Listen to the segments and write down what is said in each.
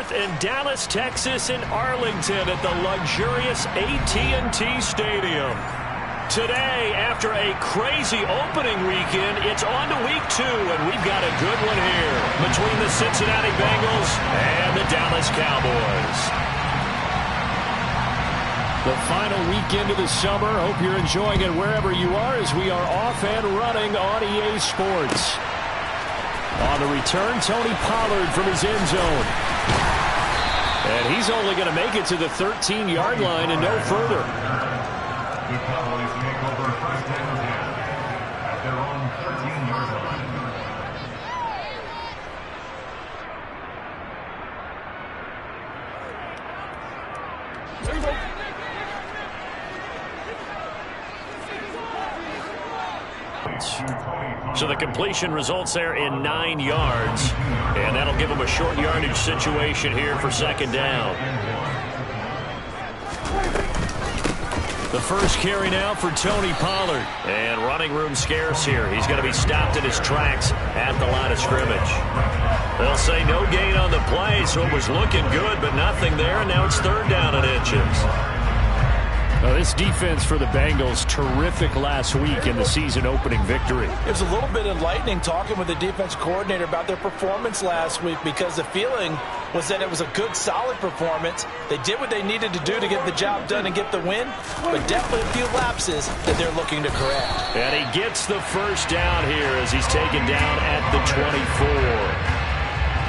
4th in Dallas, Texas, in Arlington at the luxurious AT&T Stadium. Today, after a crazy opening weekend, it's on to week 2, and we've got a good one here between the Cincinnati Bengals and the Dallas Cowboys. The final weekend of the summer. Hope you're enjoying it wherever you are as we are off and running on EA Sports. On the return, Tony Pollard from his end zone. And he's only going to make it to the 13-yard line and no further. The Cowboys make over 5 down at their own 13-yard line. So the completion results there in 9 yards. And that'll give them a short yardage situation here for 2nd down. The first carry now for Tony Pollard. And running room scarce here. He's going to be stopped in his tracks at the line of scrimmage. They'll say no gain on the play, so it was looking good, but nothing there. And now it's 3rd down and inches. Now this defense for the Bengals, terrific last week in the season opening victory. It was a little bit enlightening talking with the defense coordinator about their performance last week, because the feeling was that it was a good, solid performance. They did what they needed to do to get the job done and get the win, but definitely a few lapses that they're looking to correct. And he gets the first down here as he's taken down at the 24.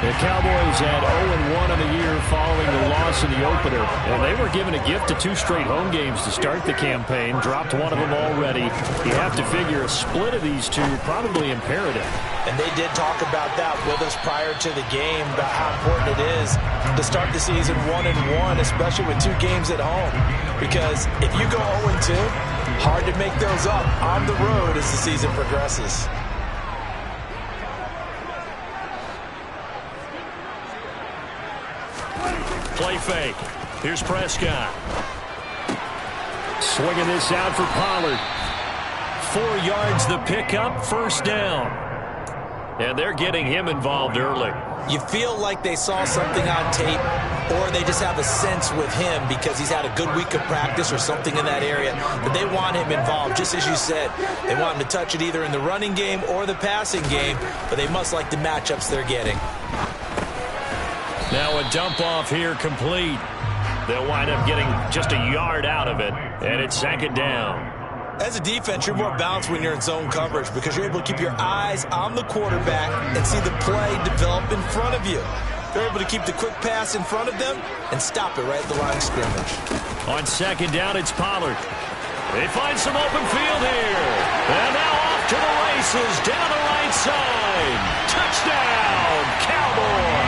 The Cowboys had 0-1 on the year following the loss in the opener, and they were given a gift of 2 straight home games to start the campaign. Dropped one of them already. You have to figure a split of these two probably imperative. And they did talk about that with us prior to the game, about how important it is to start the season 1-1, especially with 2 games at home. Because if you go 0-2, hard to make those up on the road as the season progresses. Play fake. Here's Prescott. Swinging this out for Pollard. 4 yards the pickup, 1st down. And they're getting him involved early. You feel like they saw something on tape, or they just have a sense with him because he's had a good week of practice or something in that area that they want him involved. Just as you said, they want him to touch it either in the running game or the passing game, but they must like the matchups they're getting. Now a dump off here complete. They'll wind up getting just a yard out of it, and it's 2nd down. As a defense, you're more balanced when you're in zone coverage because you're able to keep your eyes on the quarterback and see the play develop in front of you. You're able to keep the quick pass in front of them and stop it right at the line of scrimmage. On 2nd down, it's Pollard. They find some open field here. And now off to the races down the right side. Touchdown, Cowboys.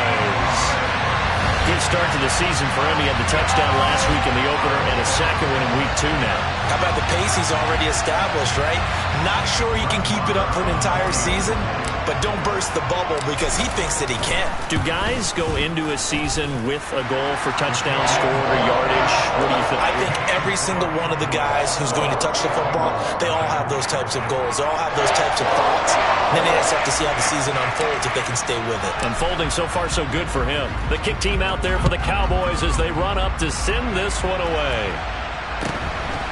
Good start to the season for him. He had the touchdown last week in the opener and a 2nd one in week 2 now. How about the pace he's already established, right? Not sure he can keep it up for an entire season, but don't burst the bubble because he thinks that he can. Do guys go into a season with a goal for touchdown scored or yardage? What do you think? I think every single one of the guys who's going to touch the football, they all have those types of goals. They all have those types of thoughts. And then they just have to see how the season unfolds if they can stay with it. Unfolding so far so good for him. The kick team out there for the Cowboys as they run up to send this one away.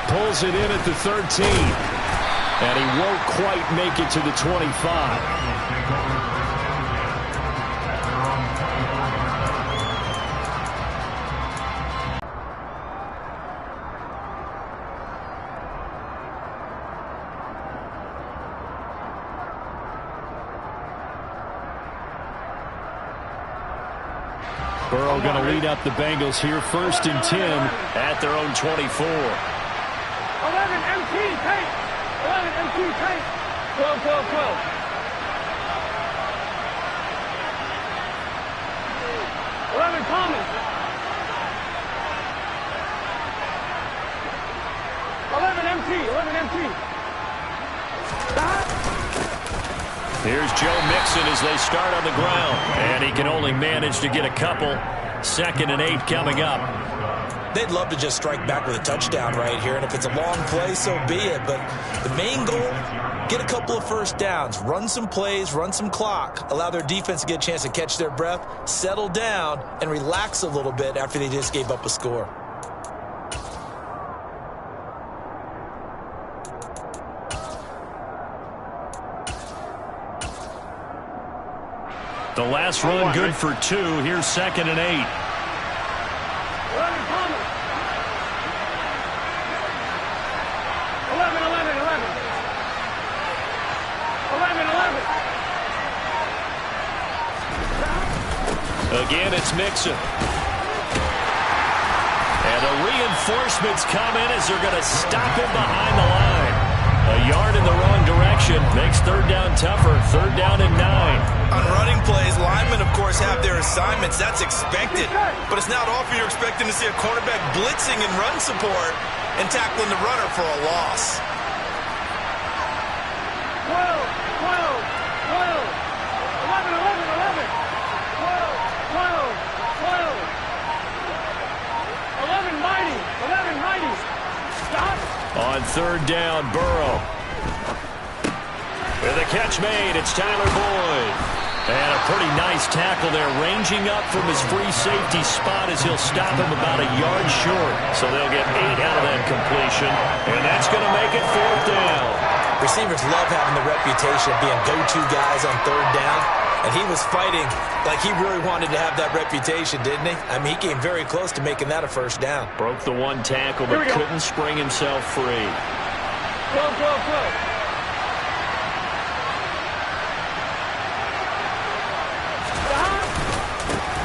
Pulls it in at the 13. And he won't quite make it to the 25. Burrow going to lead up the Bengals here, 1st and 10 at their own 24. 11 MT tank. 11 MT tank. 12, 12, 12. 11 Thomas. 11 MT. 11 MT. Stop. Here's Joe Mixon as they start on the ground. And he can only manage to get a couple. 2nd and 8 coming up. They'd love to just strike back with a touchdown right here, and if it's a long play, so be it. But the main goal, get a couple of first downs, run some plays, run some clock, allow their defense to get a chance to catch their breath, settle down, and relax a little bit after they just gave up a score. The last run good for 2. Here's 2nd and 8. Again, it's Mixon. And the reinforcements come in as they're going to stop him behind the line. A yard in the wrong direction makes 3rd down tougher. 3rd down and 9. On running plays, linemen, of course, have their assignments. That's expected. But it's not often you're expecting to see a cornerback blitzing in run support and tackling the runner for a loss. 12, 12, 12, 11, 11, 11, 12, 12, 12, 11, mighty, 11, mighty. Stop. On 3rd down, Burrow. With a catch made, it's Tyler Boyd. And a pretty nice tackle there, ranging up from his free safety spot as he'll stop him about a yard short. So they'll get 8 out of that completion, and that's going to make it 4th down. Receivers love having the reputation of being go-to guys on 3rd down, and he was fighting like he really wanted to have that reputation, didn't he? I mean, he came very close to making that a 1st down. Broke the 1 tackle, but couldn't spring himself free. 12, 12, 12.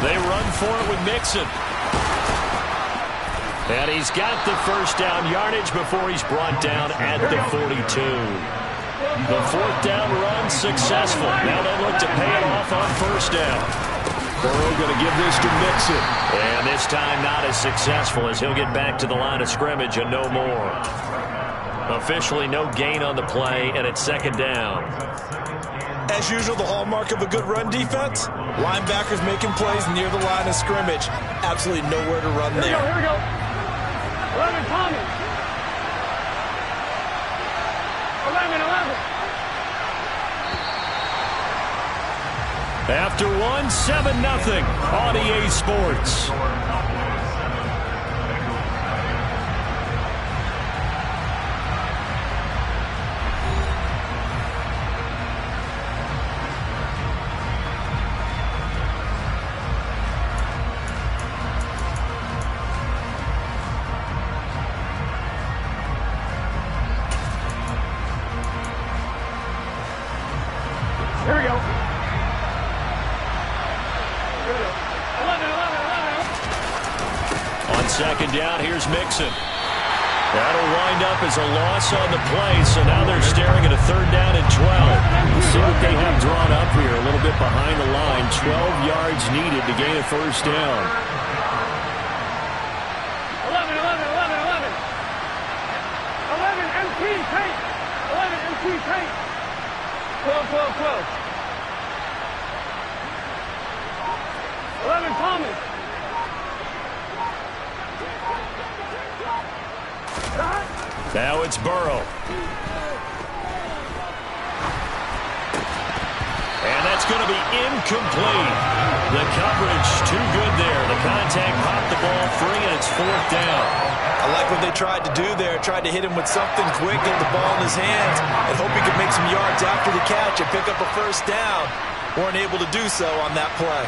They run for it with Mixon. And he's got the 1st down yardage before he's brought down at the 42. The 4th down run successful. Now they look to pay it off on 1st down. Burrow going to give this to Mixon. And this time not as successful as he'll get back to the line of scrimmage and no more. Officially no gain on the play, and it's 2nd down. As usual, the hallmark of a good run defense, linebackers making plays near the line of scrimmage. Absolutely nowhere to run there. Here we go. 11, Tommy. 11, 11. After 1, 7-0 on EA Sports. Here we go. 11, 11, 11. On 2nd down, here's Mixon. That'll wind up as a loss on the play, so now they're staring at a 3rd down and 12. Let's see what they have drawn up here, a little bit behind the line. 12 yards needed to gain a 1st down. 11, 11, 11, 11. 11, MT, tape. 11, MT, tape. 12, 12, 12. 11, Thomas. Now it's Burrow. And that's going to be incomplete. The coverage too good there. The contact popped the ball free, and it's 4th down. I like what they tried to do there. Tried to hit him with something quick, get the ball in his hands, and hope he could make some yards after the catch and pick up a 1st down. Weren't able to do so on that play.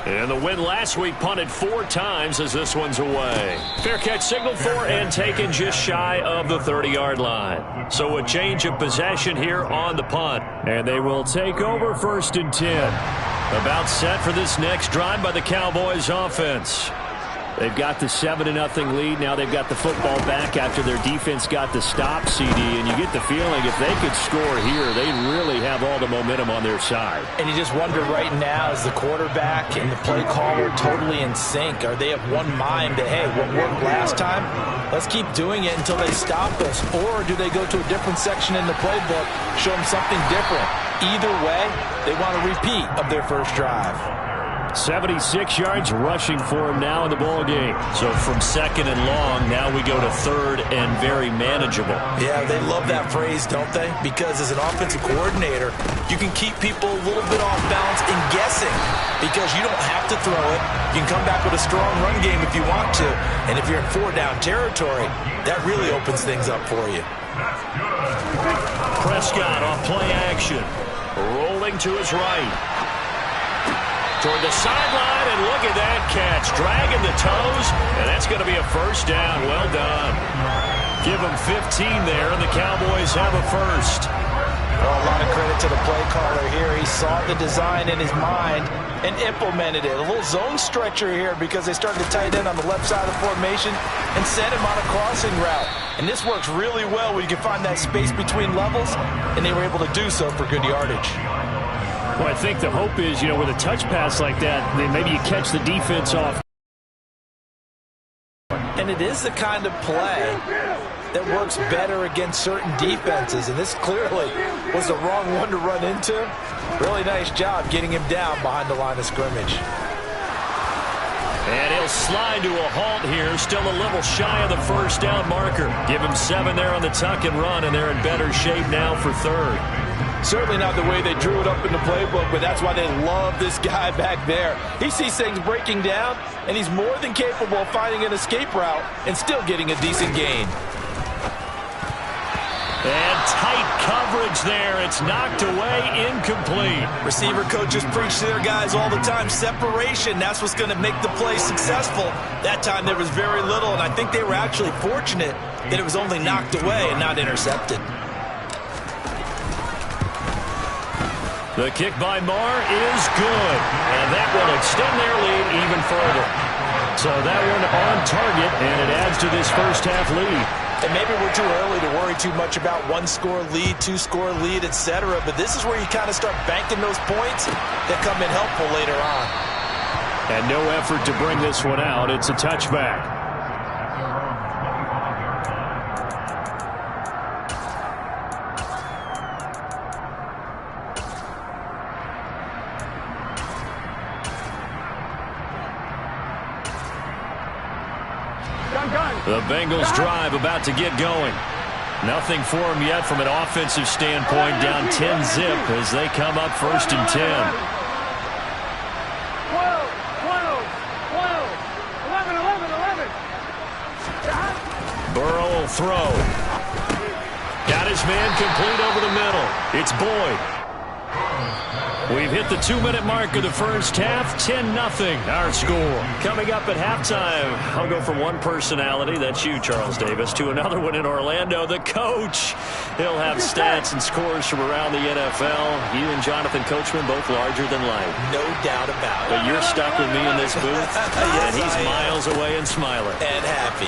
And the win last week punted 4 times as this one's away. Fair catch signaled for and taken just shy of the 30-yard line. So a change of possession here on the punt. And they will take over 1st and 10. About set for this next drive by the Cowboys offense. They've got the 7-0 lead. Now they've got the football back after their defense got the stop, CD. And you get the feeling if they could score here, they really have all the momentum on their side. And you just wonder right now, is the quarterback and the play caller totally in sync? Are they of one mind that, hey, what worked last time, let's keep doing it until they stop us? Or do they go to a different section in the playbook, show them something different? Either way, they want a repeat of their first drive. 76 yards rushing for him now in the ball game. So from second and long, now we go to third and very manageable. Yeah, they love that phrase, don't they? Because as an offensive coordinator, you can keep people a little bit off balance and guessing because you don't have to throw it. You can come back with a strong run game if you want to. And if you're in 4-down territory, that really opens things up for you. Prescott off play action. Rolling to his right. Toward the sideline, and look at that catch. Dragging the toes, and that's going to be a first down. Well done. Give them 15 there, and the Cowboys have a first. Well, a lot of credit to the play caller here. He saw the design in his mind and implemented it. A little zone stretcher here because they started to tight end on the left side of the formation and sent him on a crossing route. And this works really well when you can find that space between levels, and they were able to do so for good yardage. Well, I think the hope is, with a touch pass like that, then maybe you catch the defense off. And it is the kind of play that works better against certain defenses, and this clearly was the wrong one to run into. Really nice job getting him down behind the line of scrimmage. And he'll slide to a halt here, still a little shy of the first down marker. Give him 7 there on the tuck and run, and they're in better shape now for third. Certainly not the way they drew it up in the playbook, but that's why they love this guy back there. He sees things breaking down, and he's more than capable of finding an escape route and still getting a decent gain. And tight coverage there. It's knocked away, incomplete. Receiver coaches preach to their guys all the time. Separation, that's what's going to make the play successful. That time there was very little, and I think they were actually fortunate that it was only knocked away and not intercepted. The kick by Marr is good, and that will extend their lead even further. So that one on target, and it adds to this first half lead. And maybe we're too early to worry too much about 1-score lead, 2-score lead, etc. But this is where you kind of start banking those points that come in helpful later on. And no effort to bring this one out. It's a touchback. The Bengals drive about to get going. Nothing for them yet from an offensive standpoint, down 10-zip as they come up first and 10. 12, 12, 12, 11, 11, 11. Burrow will throw. Got his man complete over the middle. It's Boyd. We've hit the 2-minute mark of the first half. 10-0 our score. Coming up at halftime, I'll go from one personality, that's you, Charles Davis, to another one in Orlando, the coach. He'll have stats and scores from around the NFL. You and Jonathan Coachman both larger than life. No doubt about it. But you're stuck with me in this booth, Yes, and he's miles away and smiling. And happy.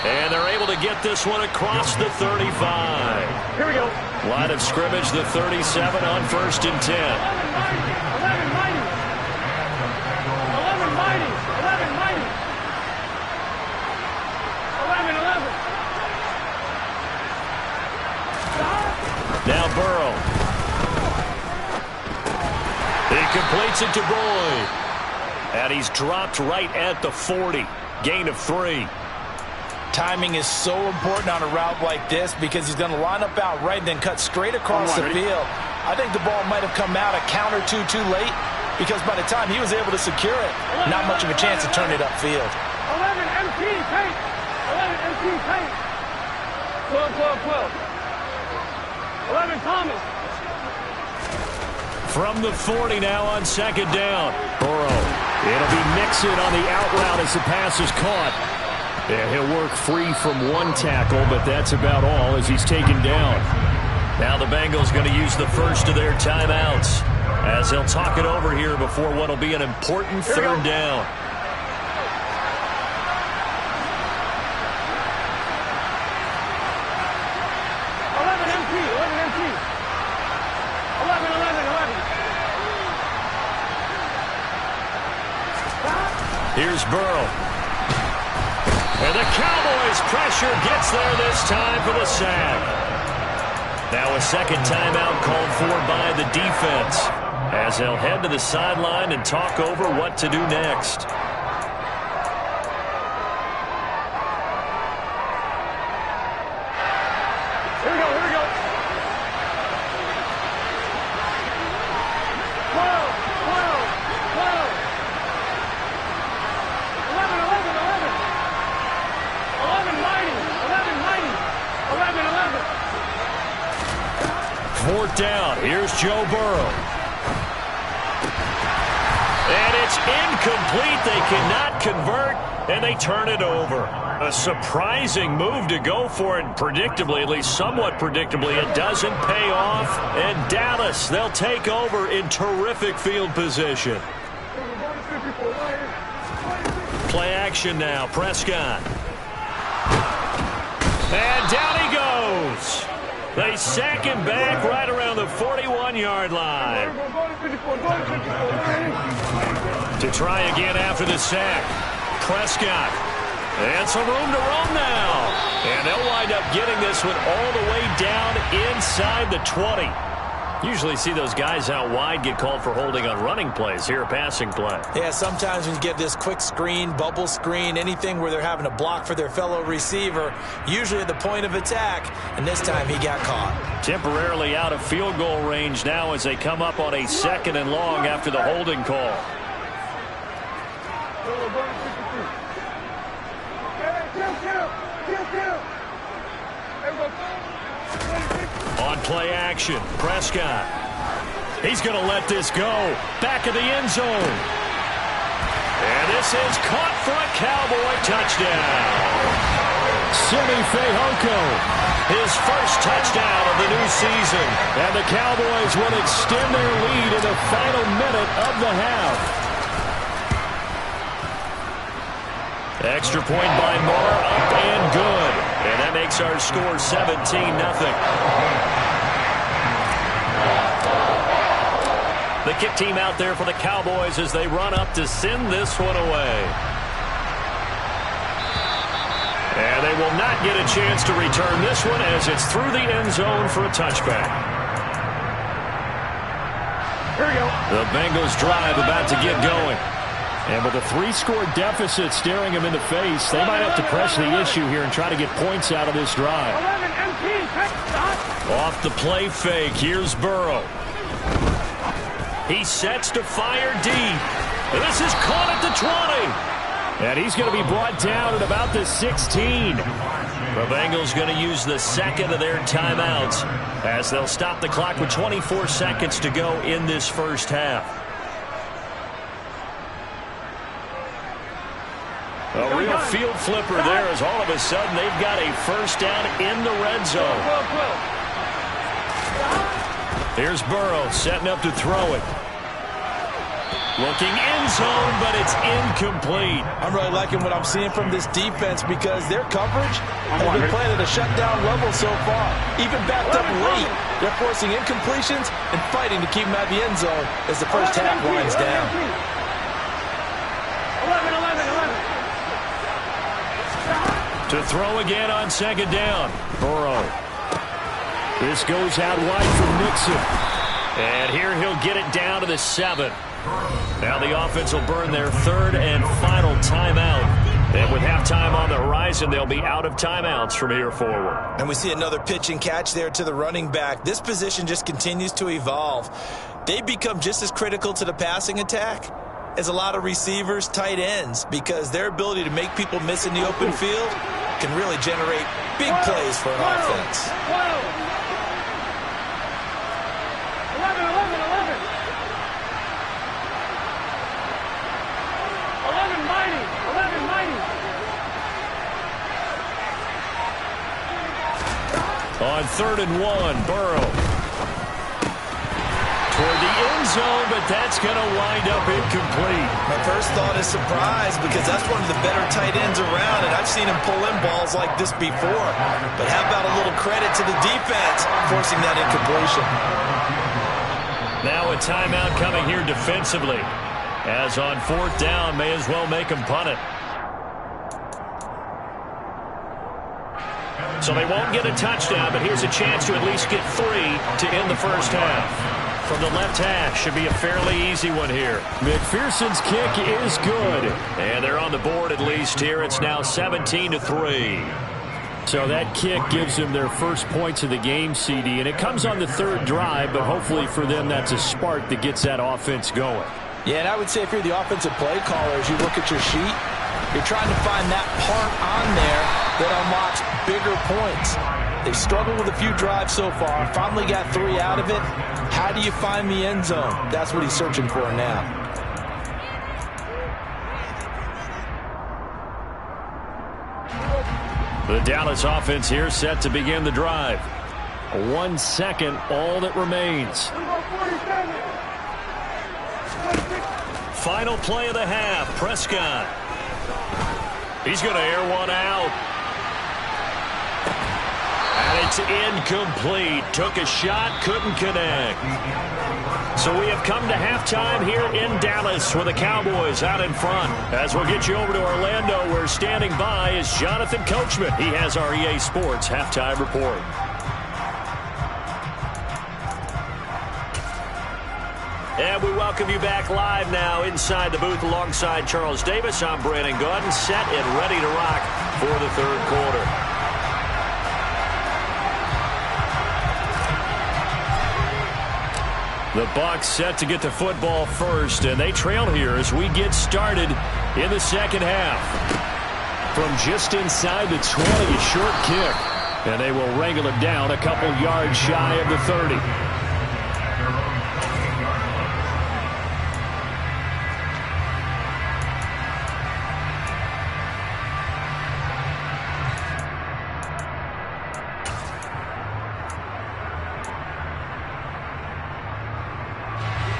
And they're able to get this one across the 35. Here we go. Line of scrimmage, the 37 on first and 10. 11 mighty. 11 mighty. 11 mighty. 11, 11. Now Burrow. He completes it to Boyd. And he's dropped right at the 40. Gain of 3. Timing is so important on a route like this because he's going to line up out right and then cut straight across the field. I think the ball might have come out a count or two too late because by the time he was able to secure it, not much of a chance to turn it upfield. 11 MT paint. 11 MT paint. 12, 12, 12. 11 Thomas. From the 40 now on second down. Burrow. It'll be Mixon on the out route as the pass is caught. Yeah, he'll work free from one tackle, but that's about all as he's taken down. Now the Bengals going to use the first of their timeouts as they'll talk it over here before what will be an important third down. Here's Burrow. And the Cowboys' pressure gets there this time for the sack. Now a second timeout called for by the defense. as they'll head to the sideline and talk over what to do next. Here we go, here we go. 12, 12, 12. 11, 11, 11. 11, mighty. 11, mighty. 11, 11. Fourth down. Here's Joe Burrow. And it's incomplete. They cannot convert, and they turn it over. A surprising move to go for it. Predictably, at least somewhat predictably, it doesn't pay off. And Dallas, they'll take over in terrific field position. Play action now. Prescott. And down he goes. They sack him back right around the 41-yard line. To try again after the sack. Prescott. And some room to roam now. And they'll wind up getting this one all the way down inside the 20. Usually see those guys out wide get called for holding on running plays. Here, a passing play. Yeah, sometimes when you get this quick screen, bubble screen, anything where they're having to block for their fellow receiver, usually at the point of attack, and this time he got caught. Temporarily out of field goal range now as they come up on a 2nd and long after the holding call. On play action, Prescott. He's going to let this go. Back of the end zone. And this is caught for a Cowboy touchdown. Simi Fehoko, his first touchdown of the new season. And the Cowboys will extend their lead in the final minute of the half. Extra point by Moore, up and good. And that makes our score 17-0. The kick team out there for the Cowboys as they run up to send this one away. And they will not get a chance to return this one as it's through the end zone for a touchback. Here we go. The Bengals drive about to get going. And with a 3-score deficit staring them in the face, they might have to press the issue here and try to get points out of this drive. 11, MP, touchdown. Off the play fake, here's Burrow. He sets to fire deep. This is caught at the 20. And he's going to be brought down at about the 16. The Bengals going to use the second of their timeouts as they'll stop the clock with 24 seconds to go in this first half. A real field flipper there as all of a sudden they've got a first down in the red zone. Here's Burrow setting up to throw it. Looking end zone, but it's incomplete. I'm really liking what I'm seeing from this defense because their coverage has been playing at a shutdown level so far. Even backed up late, they're forcing incompletions and fighting to keep them at the end zone as the first half winds down. 11, 11, 11. To throw again on second down. Burrow. This goes out wide for Mixon. And here he'll get it down to the 7. Now the offense will burn their third and final timeout. And with halftime on the horizon, they'll be out of timeouts from here forward. And we see another pitch and catch there to the running back. This position just continues to evolve. They become just as critical to the passing attack as a lot of receivers, tight ends, because their ability to make people miss in the open field can really generate big plays for an offense. 11, 11, 11. 11 mighty. 11 mighty. On 3rd and 1, Burrow. Toward the end zone, but that's going to wind up incomplete. My first thought is surprise because that's one of the better tight ends around, and I've seen him pull in balls like this before. But how about a little credit to the defense forcing that incompletion? Now a timeout coming here defensively. As on 4th down, may as well make them punt it. So they won't get a touchdown, but here's a chance to at least get 3 to end the first half. from the left hash. Should be a fairly easy one here. McPherson's kick is good. And they're on the board at least here. It's now 17-3. So that kick gives them their first points of the game, CD, and it comes on the third drive, but hopefully for them that's a spark that gets that offense going. Yeah, and I would say if you're the offensive play caller, as you look at your sheet, you're trying to find that part on there that unlocks bigger points. They've struggled with a few drives so far, finally got 3 out of it. How do you find the end zone? That's what he's searching for now. The Dallas offense here set to begin the drive. 1 second, all that remains. Final play of the half, Prescott. He's going to air one out. And it's incomplete. Took a shot, couldn't connect. So we have come to halftime here in Dallas with the Cowboys out in front. As we'll get you over to Orlando, where standing by is Jonathan Coachman. He has our EA Sports halftime report. And we welcome you back live now inside the booth alongside Charles Davis. I'm Brandon Gaudin, set and ready to rock for the third quarter. The Bucs set to get the football first, and they trail here as we get started in the second half. From just inside the 20, a short kick, and they will wrangle it down a couple yards shy of the 30.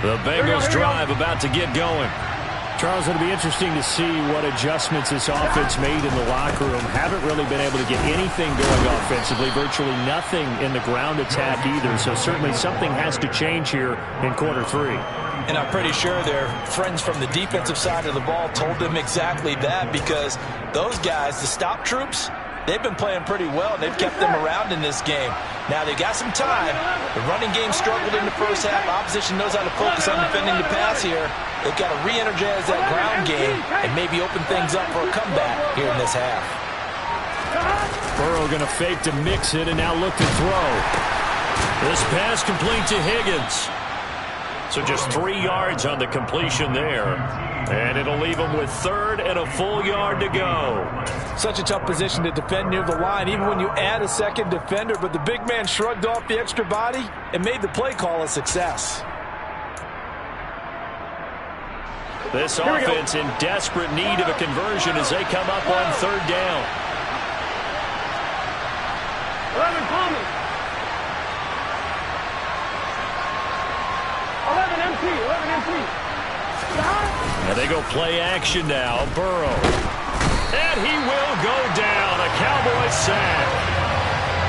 The Bengals drive about to get going. Charles, it'll be interesting to see what adjustments this offense made in the locker room. Haven't really been able to get anything going offensively, virtually nothing in the ground attack either. So certainly something has to change here in quarter 3. And I'm pretty sure their friends from the defensive side of the ball told them exactly that, because those guys, the stop troops, they've been playing pretty well, and they've kept them around in this game. Now, they got some time. The running game struggled in the first half. Opposition knows how to focus on defending the pass here. They've got to re-energize that ground game and maybe open things up for a comeback here in this half. Burrow going to fake to mix it and now look to throw. This pass complete to Higgins. So just 3 yards on the completion there. And it'll leave him with third and a full yard to go. Such a tough position to defend near the line, even when you add a second defender. But the big man shrugged off the extra body and made the play call a success. This offense in desperate need of a conversion as they come up on third down. 11 Thomas. 11 MT. 11 MT. And they go play action now. Burrow. And he will go down. A Cowboy sack.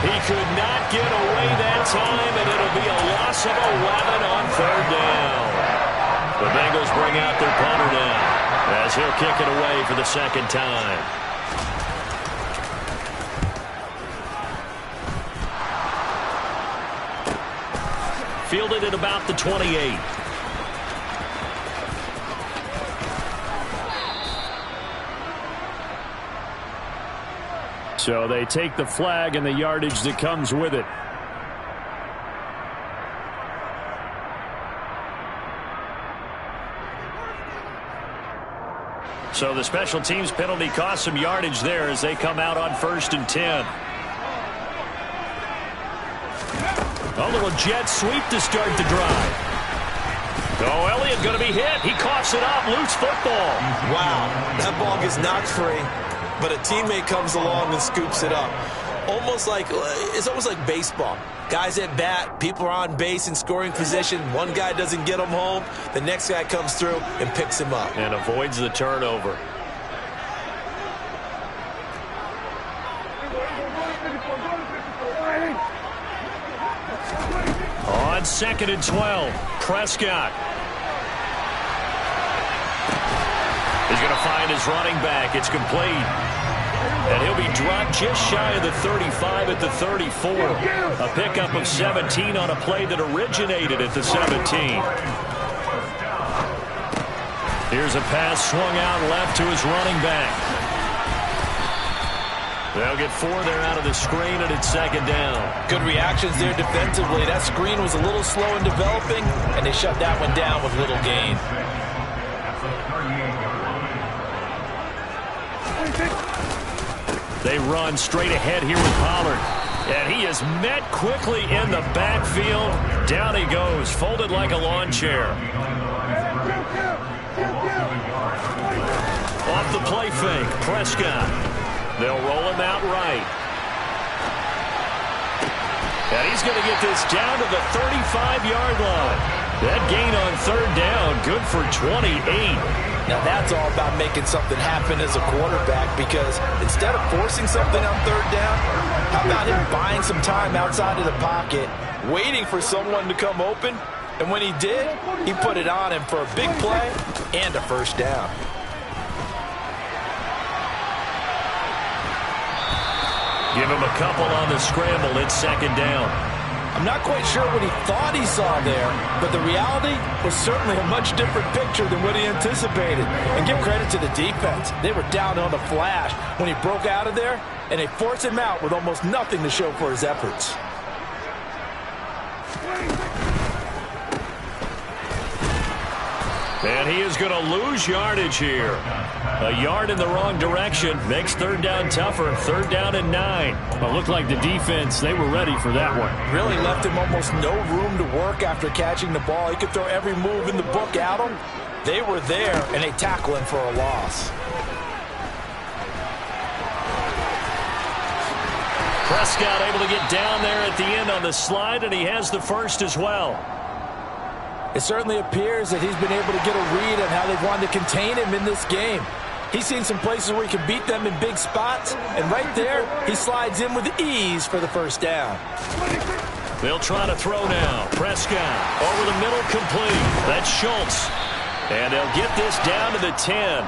He could not get away that time, and it'll be a loss of 11 on third down. The Bengals bring out their punter now as he'll kick it away for the second time. Fielded at about the 28. So they take the flag and the yardage that comes with it. So the special teams penalty cost some yardage there as they come out on 1st and 10. A little jet sweep to start the drive. Oh, Elliott going to be hit. He coughs it up. Loose football. Wow, that ball gets knocked free, but a teammate comes along and scoops it up. It's almost like baseball. Guys at bat, people are on base in scoring position. One guy doesn't get him home. The next guy comes through and picks him up. And avoids the turnover. On 2nd and 12, Prescott. He's going to find his running back. It's complete. And he'll be dropped just shy of the 35 at the 34. A pickup of 17 on a play that originated at the 17. Here's a pass swung out left to his running back. They'll get 4 there out of the screen, and it's second down. Good reactions there defensively. That screen was a little slow in developing, and they shut that one down with little gain. They run straight ahead here with Pollard. And he is met quickly in the backfield. Down he goes, folded like a lawn chair. Off the play fake, Prescott. They'll roll him out right. And he's going to get this down to the 35-yard line. That gain on third down, good for 28. Now that's all about making something happen as a quarterback, because instead of forcing something on third down, how about him buying some time outside of the pocket, waiting for someone to come open, and when he did, he put it on him for a big play and a first down. Give him a couple on the scramble. It's second down. I'm not quite sure what he thought he saw there, but the reality was certainly a much different picture than what he anticipated. And give credit to the defense. They were down on the flash when he broke out of there, and they forced him out with almost nothing to show for his efforts. And he is going to lose yardage here. A yard in the wrong direction makes third down tougher. Third down and 9. Well, it looked like the defense, they were ready for that one. Really left him almost no room to work after catching the ball. He could throw every move in the book at him. They were there, and they tackle him for a loss. Prescott able to get down there at the end on the slide, and he has the first as well. It certainly appears that he's been able to get a read on how they've wanted to contain him in this game. He's seen some places where he can beat them in big spots, and right there, he slides in with ease for the first down. They'll try to throw now. Prescott over the middle, complete. That's Schultz. And they'll get this down to the 10.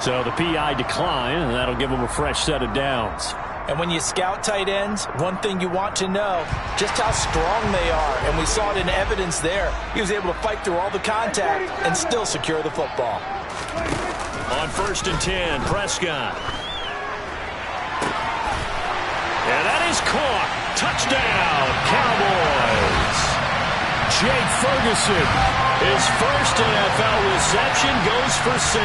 So the PI decline, and that'll give them a fresh set of downs. And when you scout tight ends, one thing you want to know, just how strong they are. And we saw it in evidence there. He was able to fight through all the contact and still secure the football. On first and 10, Prescott. And that is caught. Touchdown, Cowboys. Jake Ferguson. His first NFL reception goes for 6.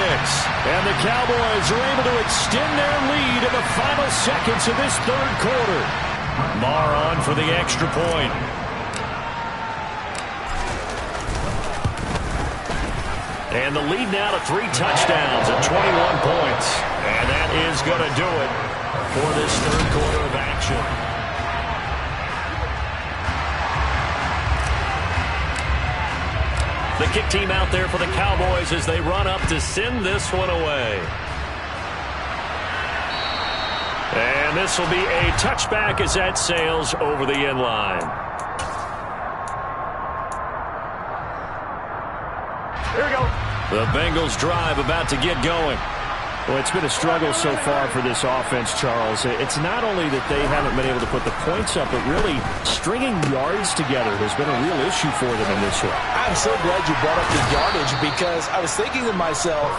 And the Cowboys are able to extend their lead in the final seconds of this third quarter. Marr on for the extra point. And the lead now to 3 touchdowns at 21 points. And that is going to do it for this third quarter of action. The kick team out there for the Cowboys as they run up to send this one away. And this will be a touchback as that sails over the end line. Here we go. The Bengals drive about to get going. Well, it's been a struggle so far for this offense, Charles. It's not only that they haven't been able to put the points up, but really stringing yards together has been a real issue for them in this one. I'm so glad you brought up the yardage, because I was thinking to myself,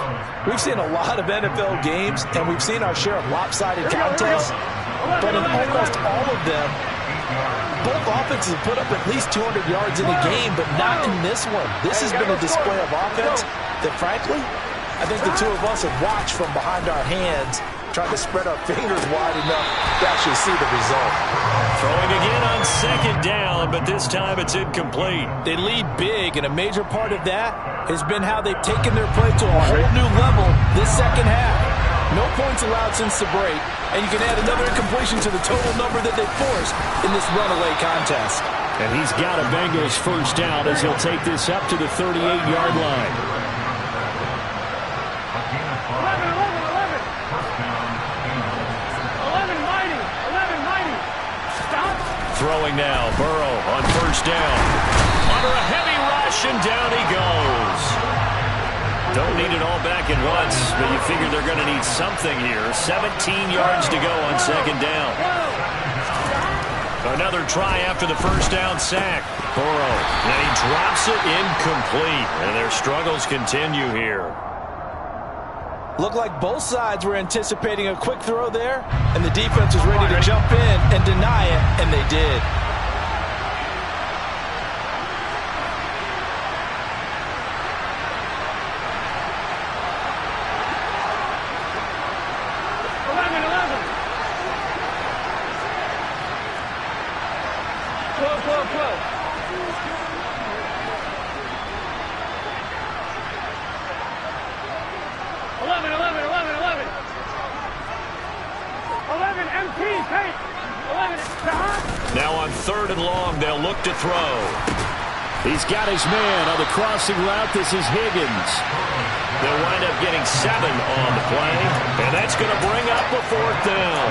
we've seen a lot of NFL games, and we've seen our share of lopsided contests, but in almost all of them, both offenses have put up at least 200 yards in a game, but not in this one. This has been a display of offense that, frankly, I think the two of us have watched from behind our hands, trying to spread our fingers wide enough to actually see the result. Throwing again on second down, but this time it's incomplete. They lead big, and a major part of that has been how they've taken their play to a whole new level this second half. No points allowed since the break, and you can add another incompletion to the total number that they forced in this runaway contest. And he's got a Bengals first down as he'll take this up to the 38-yard line. 11, stop. Throwing now, Burrow on first down. Under a heavy rush, and down he goes. Don't don't need it all back at once, but you figure they're going to need something here. 17 yards to go on second down. Another try after the first down sack. Burrow, and he drops it incomplete, and their struggles continue here. Looked like both sides were anticipating a quick throw there, and the defense was ready to jump in and deny it, and they did. Now on 3rd and long, they'll look to throw. He's got his man on the crossing route. This is Higgins. They'll wind up getting 7 on the play, and that's going to bring up a 4th down.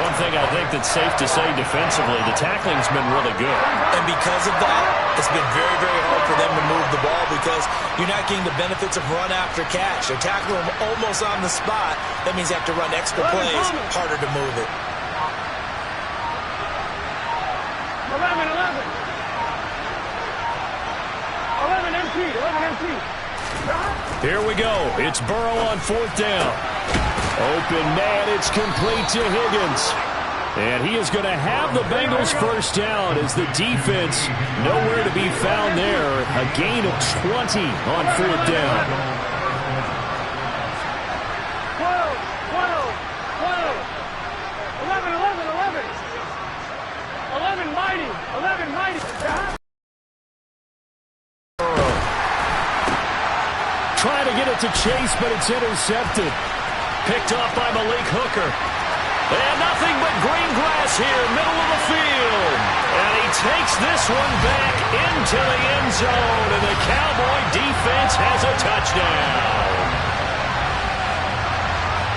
One thing I think that's safe to say defensively, the tackling's been really good. And because of that, it's been very, very hard for them to move the ball because you're not getting the benefits of run after catch. They're tackling them almost on the spot. That means you have to run extra plays, harder to move it. 11 MT. Here we go. It's Burrow on 4th down. Open man, it's complete to Higgins. And he is going to have the Bengals first down as the defense nowhere to be found there. A gain of 20 on 4th down. 12. 11 mighty. Trying to get it to Chase, but it's intercepted. Picked off by Malik Hooker. And nothing but green grass here, middle of the field. And he takes this one back into the end zone, and the Cowboy defense has a touchdown.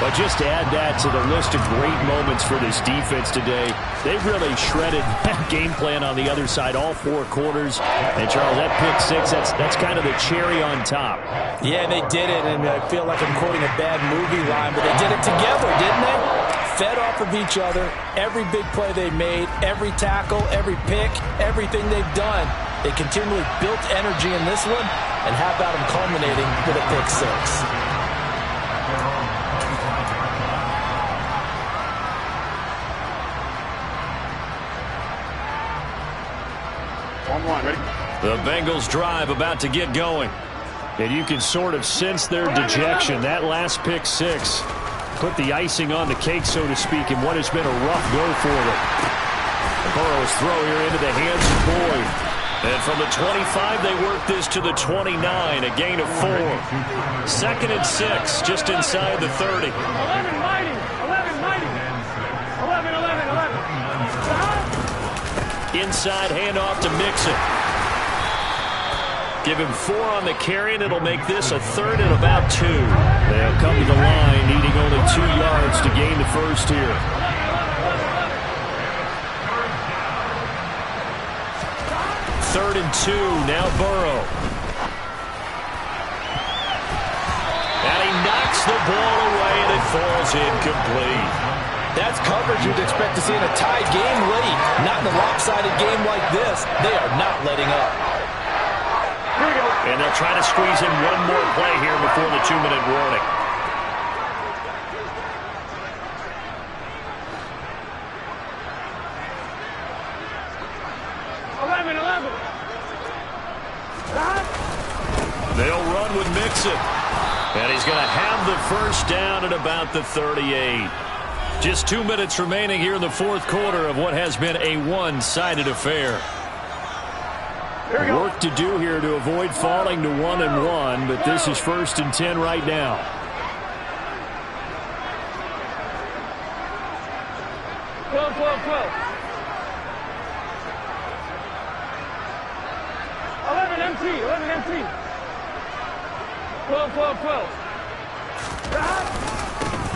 But just to add that to the list of great moments for this defense today, they really shredded that game plan on the other side all 4 quarters. And, Charles, that pick 6, that's kind of the cherry on top. Yeah, they did it, and I feel like I'm quoting a bad movie line, but they did it together, didn't they? Fed off of each other, every big play they made, every tackle, every pick, everything they've done. They continually built energy in this one, and how about them culminating with a pick 6? The Bengals drive about to get going. And you can sort of sense their dejection. That last pick 6 put the icing on the cake, so to speak, in what has been a rough go for them. Burrow's throw here into the hands of Boyd. And from the 25, they work this to the 29, a gain of 4. 2nd and 6, just inside the 30. 11 mighty. 11. Inside handoff to Mixon. Give him 4 on the carry, and it'll make this a 3rd and about 2. They'll come to the line, needing only 2 yards to gain the first here. 3rd and 2, now Burrow. And he knocks the ball away, and it falls incomplete. That's coverage you'd expect to see in a tied game late. Not in a lopsided game like this. They are not letting up. And they'll try to squeeze in one more play here before the 2-minute warning. They'll run with Mixon. And he's going to have the first down at about the 38. Just 2 minutes remaining here in the 4th quarter of what has been a one-sided affair. Work to do here to avoid falling to 1-1, but this is 1st and 10 right now. Twelve. 11 MT. 12.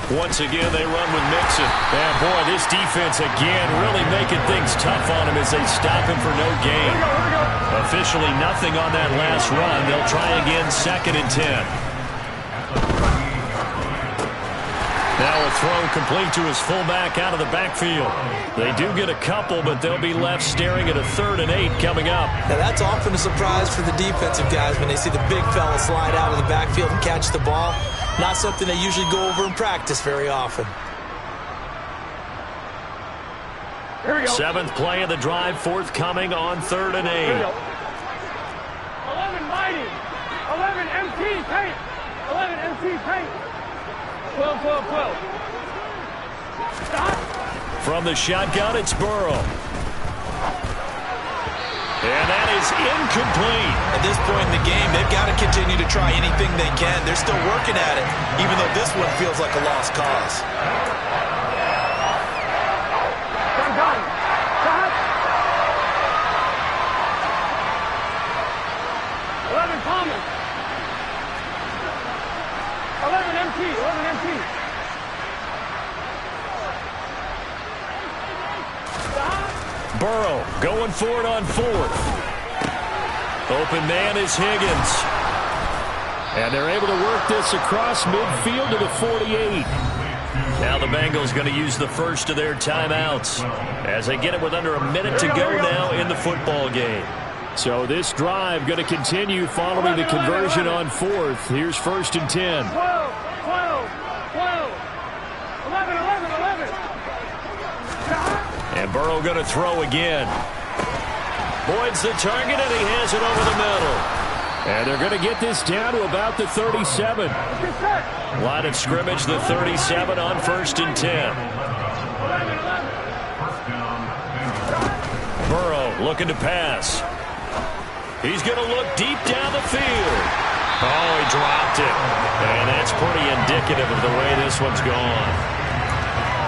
Once again, they run with Mixon. And, boy, this defense again really making things tough on him as they stop him for no gain. Here we go. Officially nothing on that last run. They'll try again 2nd and 10. Now a throw complete to his fullback out of the backfield. They do get a couple, but they'll be left staring at a 3rd and 8 coming up. Now that's often a surprise for the defensive guys when they see the big fella slide out of the backfield and catch the ball. Not something they usually go over in practice very often. Here we go. 7th play of the drive, forthcoming on 3rd and 8. Here we go. 11 mighty. 11 MT paint. 11 MT paint. 12, 12, 12. Stop. From the shotgun, it's Burrow. And that is incomplete. At this point in the game, they've got to continue to try anything they can. They're still working at it, even though this one feels like a lost cause. Done. Stop. 11 Thomas. 11 MT. 11 MT. Burrow going for it on 4th. Open man is Higgins. And they're able to work this across midfield to the 48. Now the Bengals going to use the first of their timeouts as they get it with under a minute to go now in the football game. So this drive going to continue following the conversion on 4th. Here's 1st and 10. 12, 12, 12. 11, 11, 11. And Burrow going to throw again. Boyd's the target, and he has it over the middle. And they're going to get this down to about the 37. Line of scrimmage, the 37 on 1st and 10. Burrow looking to pass. He's going to look deep down the field. Oh, he dropped it. And that's pretty indicative of the way this one's gone.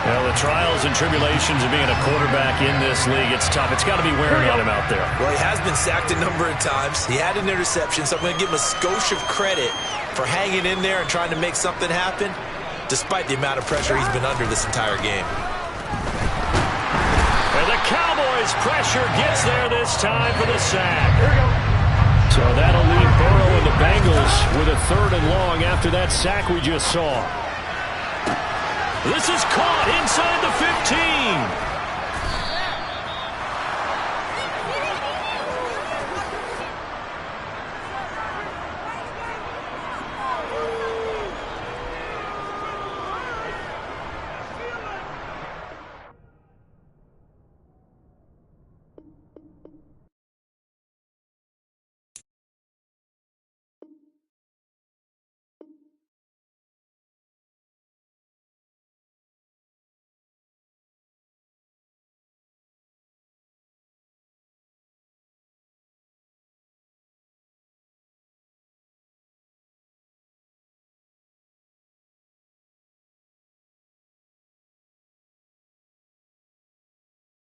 Well, the trials and tribulations of being a quarterback in this league, it's tough. It's got to be wearing on him out there. Well, he has been sacked a number of times. He had an interception, so I'm going to give him a skosh of credit for hanging in there and trying to make something happen, despite the amount of pressure he's been under this entire game. And the Cowboys' pressure gets there this time for the sack. So that'll leave Burrow and the Bengals with a 3rd and long after that sack we just saw. This is caught inside the 15.